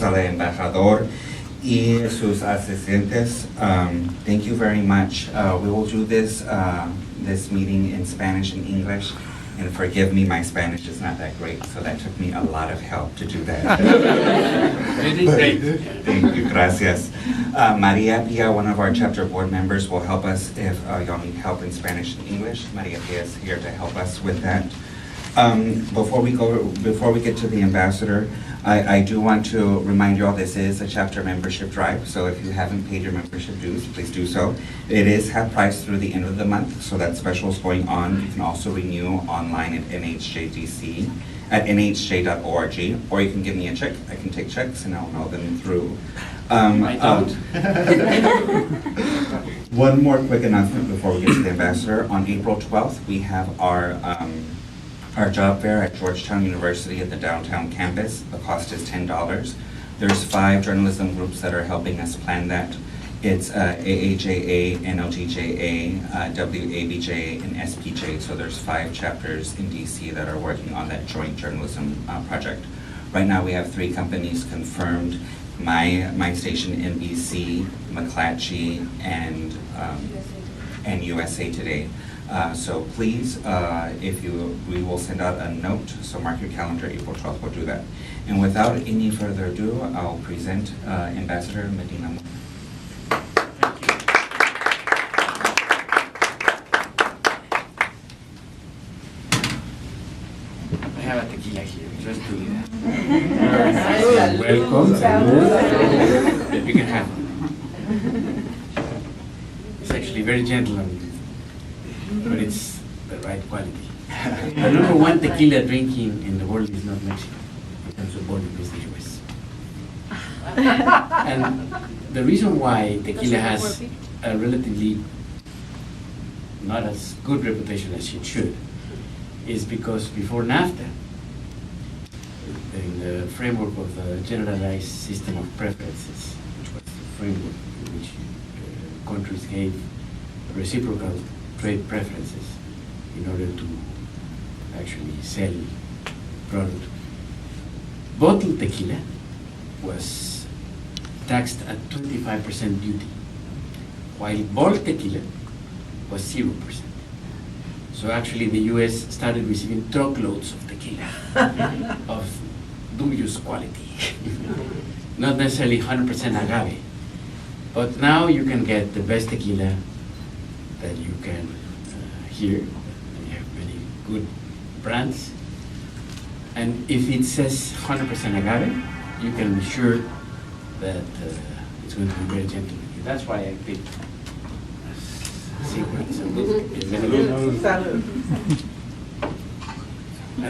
al embajador y sus asistentes. Thank you very much. We will do this meeting in Spanish and English. And forgive me, my Spanish is not that great, so that took me a lot of help to do that. Great. Thank you, gracias. Maria Pia, one of our chapter board members, will help us if y'all need help in Spanish and English. Maria Pia is here to help us with that. Before we get to the ambassador, I do want to remind you all this is a chapter membership drive, so if you haven't paid your membership dues, please do so. It is half price through the end of the month, so that special is going on. You can also renew online at NHJDC at nhj.org, or you can give me a check. I can take checks and I'll mail them through. I don't. One more quick announcement before we get to the ambassador. On April 12th, we have our job fair at Georgetown University at the downtown campus. The cost is $10. There's 5 journalism groups that are helping us plan that. It's AAJA, NLGJA, WABJ, and SPJ. So there's 5 chapters in DC that are working on that joint journalism project. Right now we have 3 companies confirmed: my station, NBC, McClatchy, and USA Today. So please, we will send out a note, so mark your calendar, April 12th, we'll do that. And without any further ado, I'll present Ambassador Medina. I have a tequila here, just to welcome. You can have one. It's actually very gentle, but it's the right quality. The number 1 tequila drinking in the world is not Mexico. In terms of volume, is the US. And the reason why tequila has a relatively not as good reputation as it should is because before NAFTA, in the framework of the generalized system of preferences, which was the framework in which countries gave reciprocal trade preferences in order to actually sell product, bottled tequila was taxed at 25% duty, while bulk tequila was 0%. So actually the US started receiving truckloads of tequila of dubious quality. Not necessarily 100% agave, but now you can get the best tequila that you can here. You have many good brands, and if it says 100% agave, you can be sure that it's going to be very gentle with you. That's why I picked sequence. And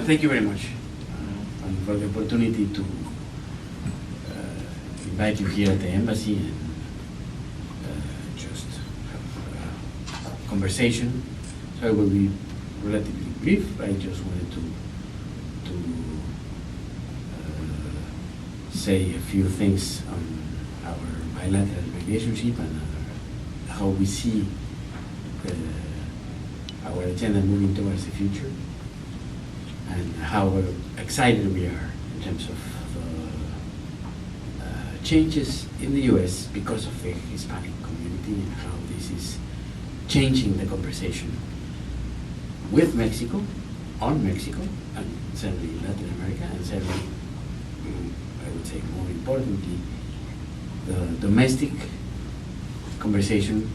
thank you very much for the opportunity to invite you here at the embassy and just have a conversation. So I will be relatively brief. I just wanted to say a few things on our bilateral relationship and how we see our agenda moving towards the future, and how excited we are in terms of the changes in the US because of the Hispanic community, and how this is changing the conversation with Mexico, on Mexico, and certainly Latin America, and certainly, I would say more importantly, the domestic conversation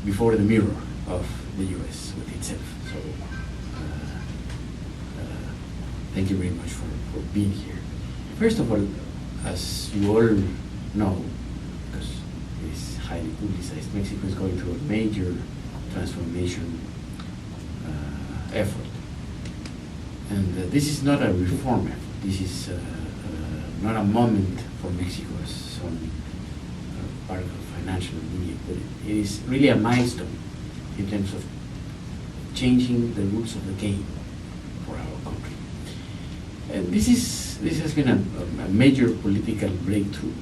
before the mirror of the US with itself. So thank you very much for being here. First of all, as you all know, because it's highly publicized, Mexico is going through a major transformation effort. And this is not a reform effort. This is not a moment for Mexico, as some part of financial media put it. It is really a milestone in terms of changing the rules of the game for our country. And this has been a major political breakthrough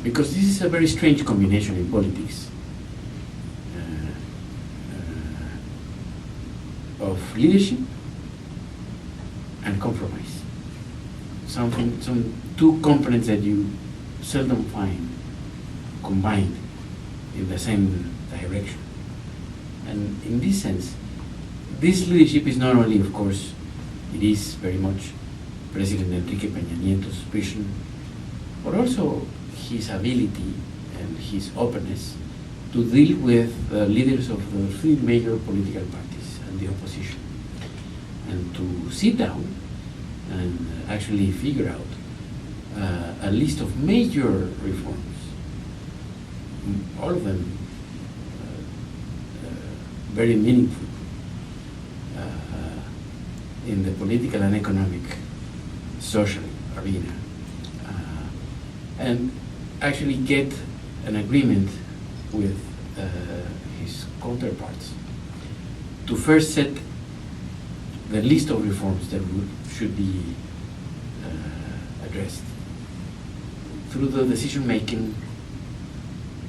because this is a very strange combination in politics of leadership and compromise. Some two components that you seldom find combined in the same direction. And in this sense, this leadership is not only, of course, it is very much President Enrique Peña Nieto's vision, but also his ability and his openness to deal with the leaders of the three major political parties and the opposition, and to sit down and actually figure out a list of major reforms, all of them very meaningful in the political and economic, social arena, and actually get an agreement with his counterparts to first set the list of reforms that should be addressed through the decision-making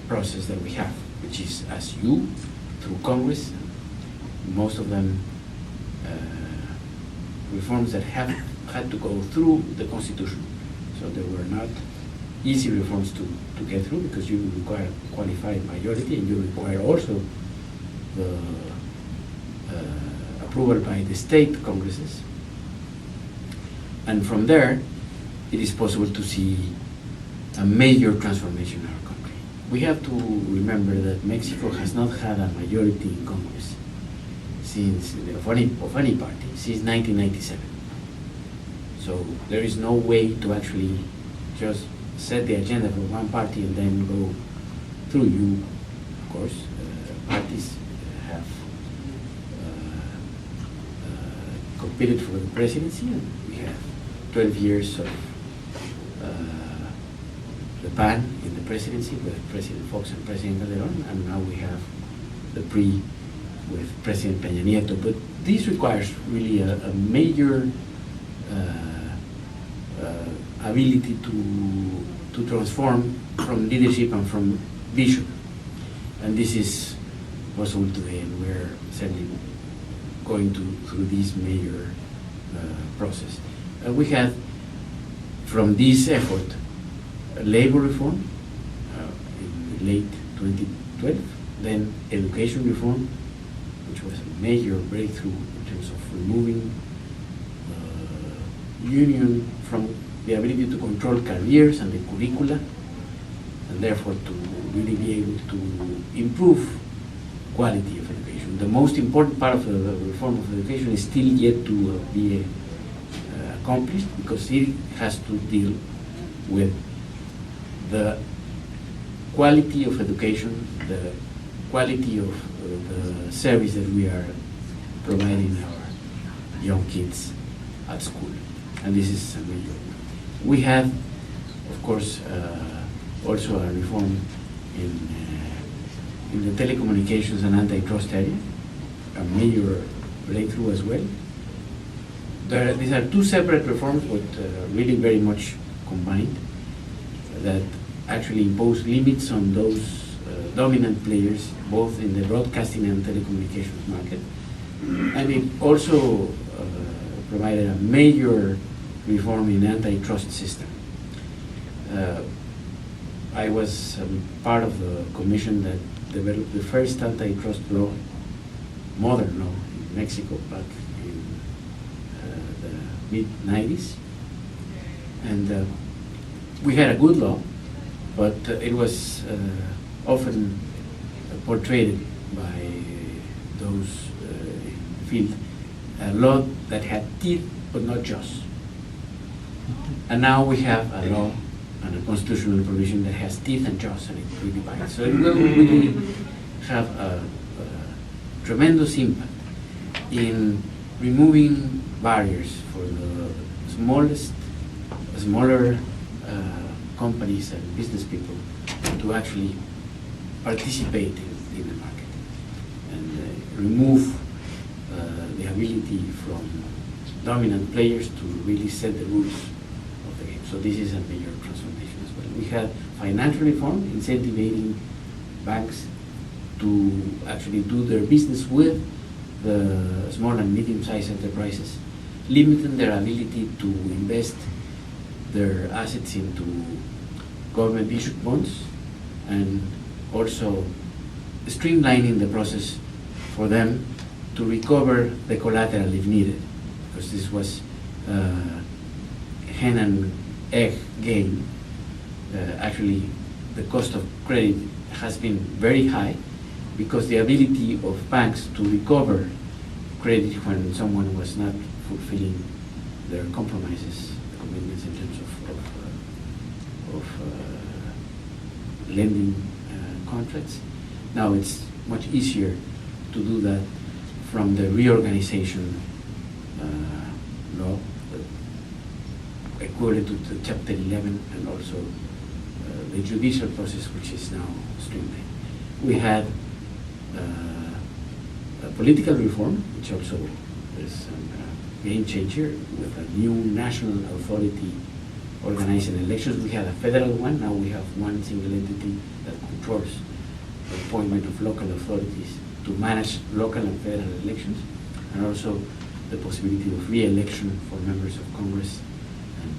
process that we have, which is as you, through Congress, most of them reforms that have had to go through the Constitution. So they were not easy reforms to get through, because you require qualified majority, and you require also the approval by the state congresses. And from there, it is possible to see a major transformation in our country. We have to remember that Mexico has not had a majority in Congress since, of any party, since 1997. So there is no way to actually just set the agenda for one party and then go through. You, of course, parties have competed for the presidency, and we have 12 years of the PAN in the presidency with President Fox and President Calderon, and now we have the PRI with President Peña Nieto. But this requires really a major ability to transform from leadership and from vision. And this is possible today, and we're certainly going through this major process. We had, from this effort, labor reform in late 2012, then education reform, which was a major breakthrough in terms of removing union from the ability to control careers and the curricula, and therefore to really be able to improve quality of education. The most important part of the reform of education is still yet to be accomplished, because it has to deal with the quality of education, the quality of the service that we are providing our young kids at school. And this is a major one. We have, of course, also a reform in the telecommunications and antitrust area, a major breakthrough as well. These are two separate reforms, but really very much combined, that actually impose limits on those dominant players, both in the broadcasting and telecommunications market. And it also provided a major reform in the antitrust system. I was part of the commission that developed the first antitrust law, modern law, in Mexico back in the mid-90s. And we had a good law, but it was often portrayed by those in the field, a law that had teeth but not jaws. And now we have a law and a constitutional provision that has teeth and jaws, and it really bites. So it will really have a tremendous impact in removing barriers for the smaller companies and business people to actually participate in the market, and remove the ability from dominant players to really set the rules of the game. So this is a major transformation as well. We have financial reform, incentivizing banks to actually do their business with the small and medium-sized enterprises, limiting their ability to invest their assets into government issued bonds, and also streamlining the process for them to recover the collateral if needed, because this was hen and egg game. Actually, the cost of credit has been very high because the ability of banks to recover credit when someone was not fulfilling their compromises, commitments in terms of lending contracts. Now it's much easier to do that from the reorganization law, equivalent to the Chapter 11, and also the judicial process, which is now streamlined. We had a political reform, which also is a game changer, with a new national authority organizing elections. We had a federal one, now we have one single entity that controls the appointment of local authorities to manage local and federal elections, and also the possibility of re-election for members of Congress and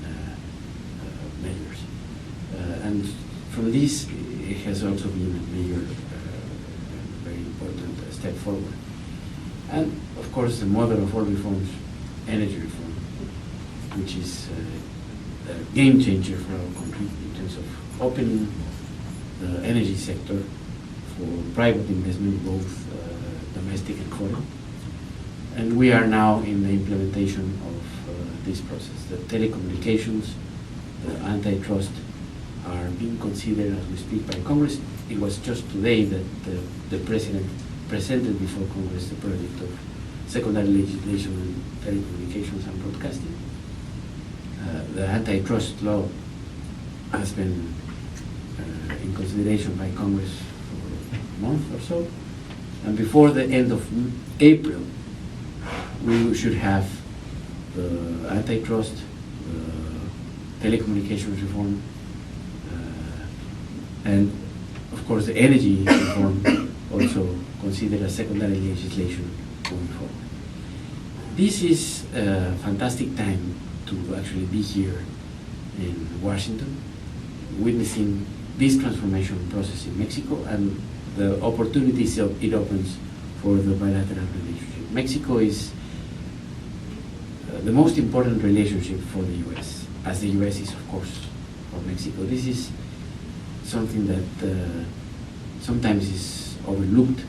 mayors. And from this, it has also been a major, very important step forward. And of course, the mother of all reforms, energy reform, which is a game changer for our country in terms of opening the energy sector for private investment, both domestic and foreign. And we are now in the implementation of this process. The telecommunications, the antitrust are being considered as we speak by Congress. It was just today that the President presented before Congress the project of secondary legislation on telecommunications and broadcasting. The antitrust law has been in consideration by Congress for a month or so, and before the end of April, we should have the antitrust, telecommunications reform, and of course the energy reform also considered as secondary legislation going forward. This is a fantastic time to actually be here in Washington, witnessing this transformation process in Mexico and the opportunities it opens for the bilateral relationship. Mexico is the most important relationship for the U.S., as the U.S. is, of course, for Mexico. This is something that sometimes is overlooked,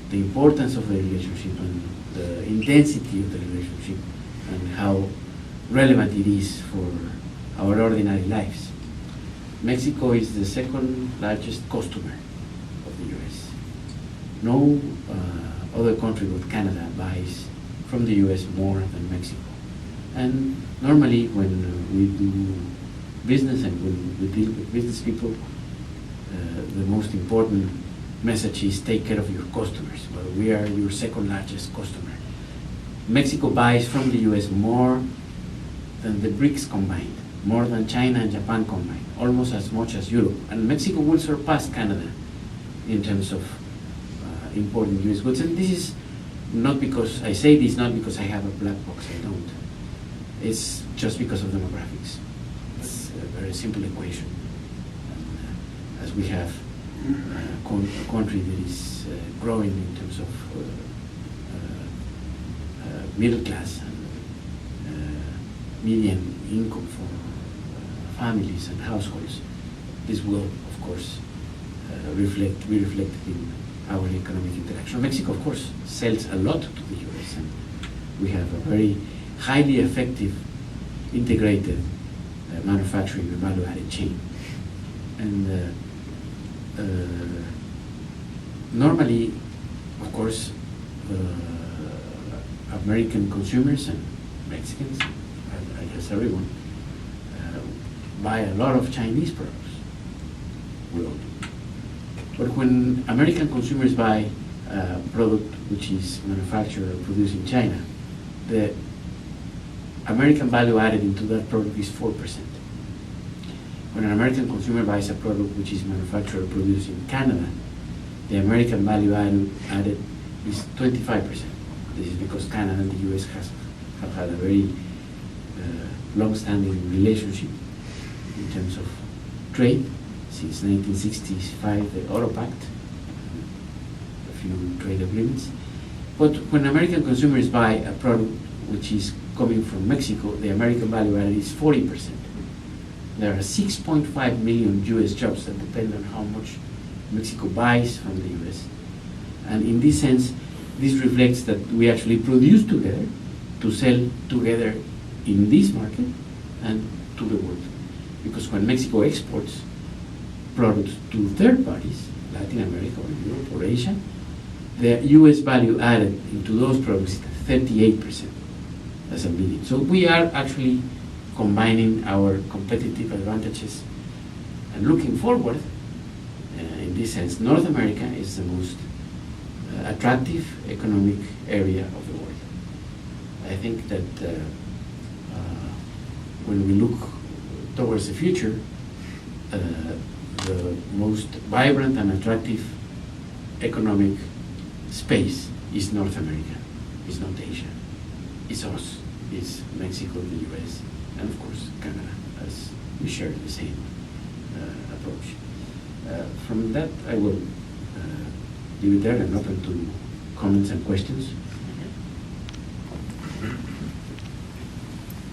the importance of the relationship and the intensity of the relationship and how relevant it is for our ordinary lives. Mexico is the second largest customer of the U.S. No other country but Canada buys from the U.S. more than Mexico. And normally when we do business and when we deal with business people, the most important message is take care of your customers. Well, we are your second largest customer. Mexico buys from the U.S. more than the BRICS combined, more than China and Japan combined, almost as much as Europe. And Mexico will surpass Canada in terms of importing U.S. goods. And this is not because, I say this not because I have a black box, I don't. It's just because of demographics. It's a very simple equation. And, as we have a country that is growing in terms of middle class and median income for families and households, this will, of course, be reflected in our economic interaction. Mexico, of course, sells a lot to the U.S., and we have a very highly effective, integrated manufacturing and value-added chain. And normally, of course, American consumers and Mexicans, I guess everyone, buy a lot of Chinese products. But when American consumers buy a product which is manufactured or produced in China, the American value added into that product is 4%. When an American consumer buys a product which is manufactured or produced in Canada, the American value added is 25%. This is because Canada and the U.S. have had a very long-standing relationship, in terms of trade since 1965, the Auto Pact, a few trade agreements. But when American consumers buy a product which is coming from Mexico, the American value added is 40%. There are 6.5 million US jobs that depend on how much Mexico buys from the US. And in this sense, this reflects that we actually produce together to sell together in this market and to the world. Because when Mexico exports products to third parties, Latin America or Europe or Asia, the US value added into those products is 38%. That's a million. So we are actually combining our competitive advantages and looking forward. In this sense, North America is the most attractive economic area of the world. I think that when we look towards the future, the most vibrant and attractive economic space is North America. It's not Asia. It's us. It's Mexico, the US, and of course Canada, as we share the same approach. From that, I will leave it there and open to comments and questions.